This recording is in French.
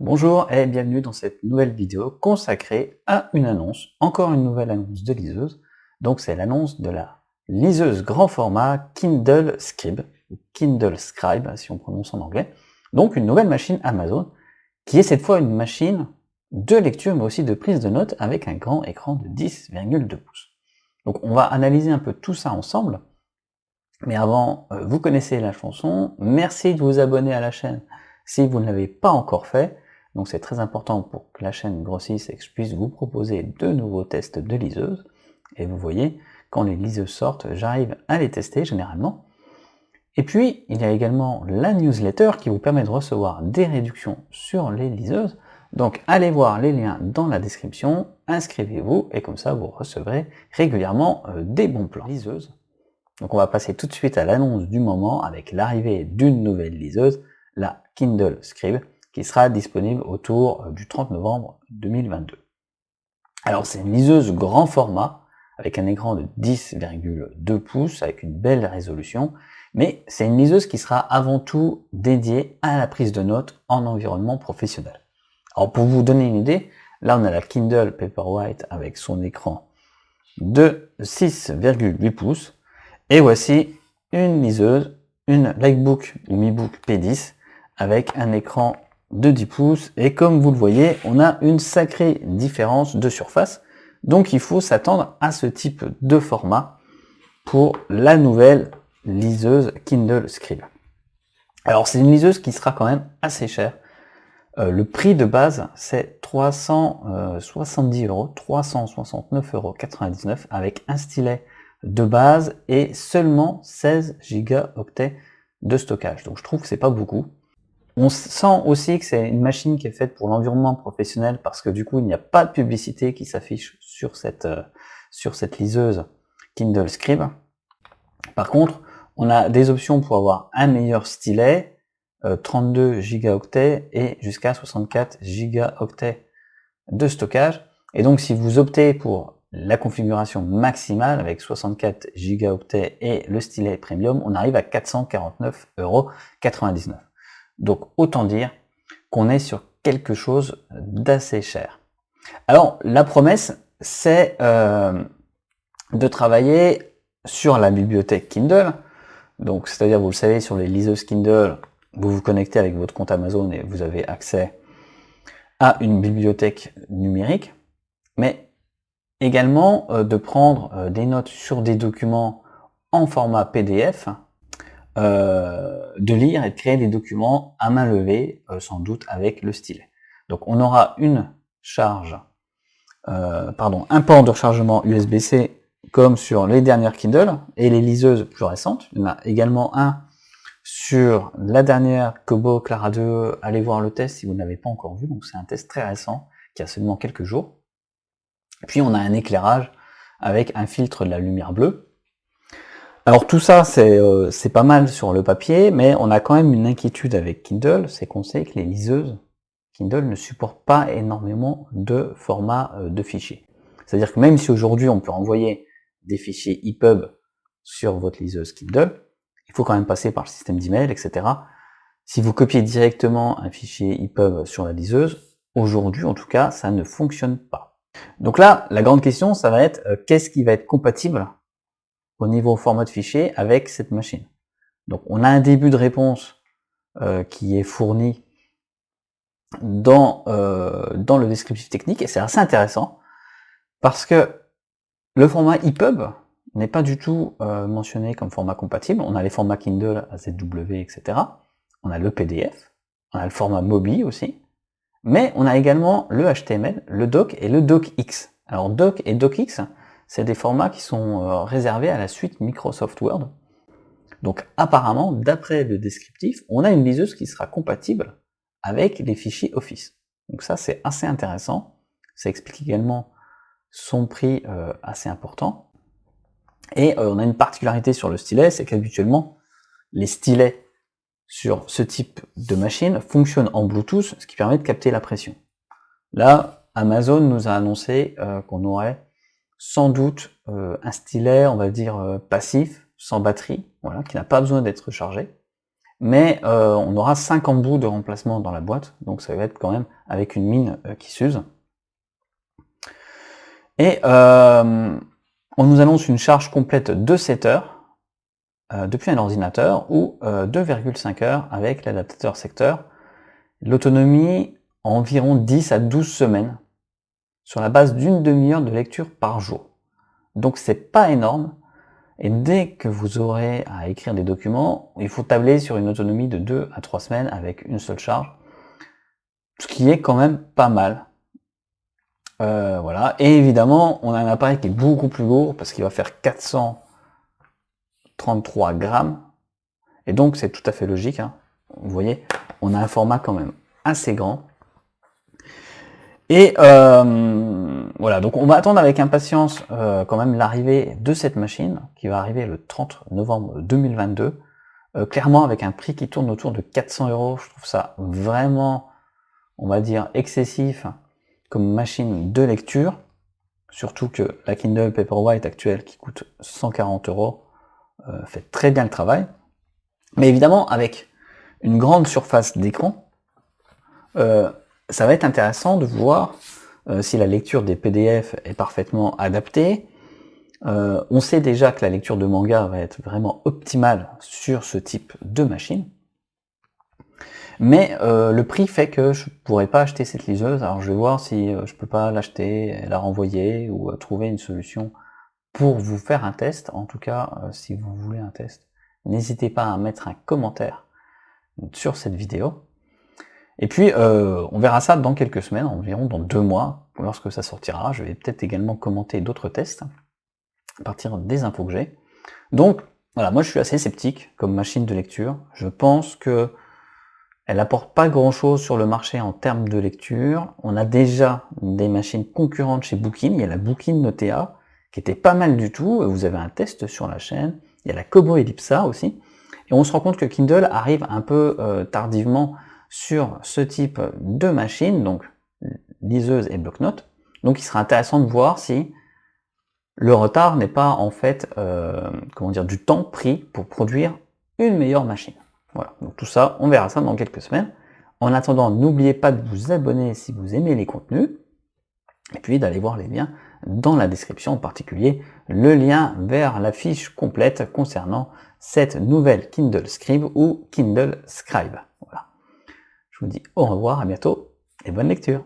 Bonjour et bienvenue dans cette nouvelle vidéo consacrée à une annonce, encore une nouvelle annonce de liseuse. Donc c'est l'annonce de la liseuse grand format Kindle Scribe, ou Kindle Scribe si on prononce en anglais. Donc une nouvelle machine Amazon qui est cette fois une machine de lecture mais aussi de prise de notes avec un grand écran de 10,2 pouces. Donc on va analyser un peu tout ça ensemble. Mais avant, vous connaissez la chanson, merci de vous abonner à la chaîne si vous ne l'avez pas encore fait. Donc c'est très important pour que la chaîne grossisse et que je puisse vous proposer de nouveaux tests de liseuses. Et vous voyez, quand les liseuses sortent, j'arrive à les tester généralement. Et puis, il y a également la newsletter qui vous permet de recevoir des réductions sur les liseuses. Donc allez voir les liens dans la description, inscrivez-vous et comme ça vous recevrez régulièrement des bons plans liseuses. Donc on va passer tout de suite à l'annonce du moment avec l'arrivée d'une nouvelle liseuse, la Kindle Scribe, qui sera disponible autour du 30 novembre 2022. Alors c'est une liseuse grand format, avec un écran de 10,2 pouces, avec une belle résolution, mais c'est une liseuse qui sera avant tout dédiée à la prise de notes en environnement professionnel. Alors pour vous donner une idée, là on a la Kindle Paperwhite avec son écran de 6,8 pouces, et voici une liseuse, une Lightbook ou MiBook P10 avec un écran de 10 pouces et comme vous le voyez, on a une sacrée différence de surface. Donc il faut s'attendre à ce type de format pour la nouvelle liseuse Kindle Scribe. Alors c'est une liseuse qui sera quand même assez chère. Le prix de base c'est 370 €, 369,99 € avec un stylet de base et seulement 16 gigaoctets de stockage. Donc je trouve que c'est pas beaucoup. On sent aussi que c'est une machine qui est faite pour l'environnement professionnel parce que du coup il n'y a pas de publicité qui s'affiche sur cette liseuse Kindle Scribe. Par contre, on a des options pour avoir un meilleur stylet, 32 gigaoctets et jusqu'à 64 gigaoctets de stockage. Et donc si vous optez pour la configuration maximale avec 64 gigaoctets et le stylet premium, on arrive à 449,99 €. Donc autant dire qu'on est sur quelque chose d'assez cher. Alors la promesse, c'est de travailler sur la bibliothèque Kindle. Donc c'est-à-dire, vous le savez, sur les liseuses Kindle, vous vous connectez avec votre compte Amazon et vous avez accès à une bibliothèque numérique, mais également de prendre des notes sur des documents en format PDF, de lire et de créer des documents à main levée, sans doute avec le stylet. Donc on aura une charge, un port de rechargement USB-C comme sur les dernières Kindle et les liseuses plus récentes. Il y en a également un sur la dernière Kobo Clara 2, allez voir le test si vous ne l'avez pas encore vu, donc c'est un test très récent qui a seulement quelques jours. Puis on a un éclairage avec un filtre de la lumière bleue. Alors tout ça c'est pas mal sur le papier, mais on a quand même une inquiétude avec Kindle, c'est qu'on sait que les liseuses Kindle ne supportent pas énormément de formats de fichiers. C'est-à-dire que même si aujourd'hui on peut envoyer des fichiers EPUB sur votre liseuse Kindle, il faut quand même passer par le système d'email, etc. Si vous copiez directement un fichier EPUB sur la liseuse, aujourd'hui en tout cas, ça ne fonctionne pas. Donc là, la grande question, ça va être qu'est-ce qui va être compatible au niveau format de fichier avec cette machine. Donc on a un début de réponse qui est fourni dans le descriptif technique, et c'est assez intéressant, parce que le format EPUB n'est pas du tout mentionné comme format compatible. On a les formats Kindle, AZW, etc. On a le PDF, on a le format MOBI aussi, mais on a également le HTML, le doc et le docx. Alors doc et docx, c'est des formats qui sont réservés à la suite Microsoft Word. Donc apparemment, d'après le descriptif, on a une liseuse qui sera compatible avec les fichiers Office. Donc ça c'est assez intéressant, ça explique également son prix assez important. Et on a une particularité sur le stylet, c'est qu'habituellement, les stylets sur ce type de machine fonctionnent en Bluetooth, ce qui permet de capter la pression. Là, Amazon nous a annoncé qu'on aurait sans doute un stylet, on va dire, passif, sans batterie, voilà, qui n'a pas besoin d'être rechargé, mais on aura 5 embouts de remplacement dans la boîte, donc ça va être quand même avec une mine qui s'use. Et on nous annonce une charge complète de 7 heures depuis un ordinateur ou 2,5 heures avec l'adaptateur secteur. L'autonomie environ 10 à 12 semaines sur la base d'une demi-heure de lecture par jour. Donc c'est pas énorme, et dès que vous aurez à écrire des documents, il faut tabler sur une autonomie de 2 à 3 semaines avec une seule charge, ce qui est quand même pas mal. Voilà, et évidemment on a un appareil qui est beaucoup plus lourd parce qu'il va faire 433 grammes, et donc c'est tout à fait logique, hein. Vous voyez, on a un format quand même assez grand. Et voilà, donc on va attendre avec impatience quand même l'arrivée de cette machine, qui va arriver le 30 novembre 2022, clairement avec un prix qui tourne autour de 400 €. Je trouve ça vraiment, on va dire, excessif comme machine de lecture, surtout que la Kindle Paperwhite actuelle, qui coûte 140 €, fait très bien le travail. Mais évidemment, avec une grande surface d'écran, ça va être intéressant de voir si la lecture des PDF est parfaitement adaptée. On sait déjà que la lecture de manga va être vraiment optimale sur ce type de machine. Mais le prix fait que je ne pourrais pas acheter cette liseuse. Alors je vais voir si je peux pas l'acheter, la renvoyer, ou trouver une solution pour vous faire un test. En tout cas, si vous voulez un test, n'hésitez pas à mettre un commentaire sur cette vidéo. Et puis, on verra ça dans quelques semaines, environ dans 2 mois, lorsque ça sortira. Je vais peut-être également commenter d'autres tests, à partir des infos que j'ai. Donc, voilà, moi je suis assez sceptique comme machine de lecture. Je pense que elle apporte pas grand-chose sur le marché en termes de lecture. On a déjà des machines concurrentes chez Bookin. Il y a la Bookin Notea, qui était pas mal du tout. Vous avez un test sur la chaîne. Il y a la Kobo Ellipsa aussi. Et on se rend compte que Kindle arrive un peu tardivement sur ce type de machine, donc liseuse et bloc-notes. Donc il sera intéressant de voir si le retard n'est pas en fait comment dire, du temps pris pour produire une meilleure machine. Voilà, donc tout ça, on verra ça dans quelques semaines. En attendant, n'oubliez pas de vous abonner si vous aimez les contenus, et puis d'aller voir les liens dans la description, en particulier le lien vers la fiche complète concernant cette nouvelle Kindle Scribe ou Kindle Scribe. Voilà. Je vous dis au revoir, à bientôt et bonne lecture.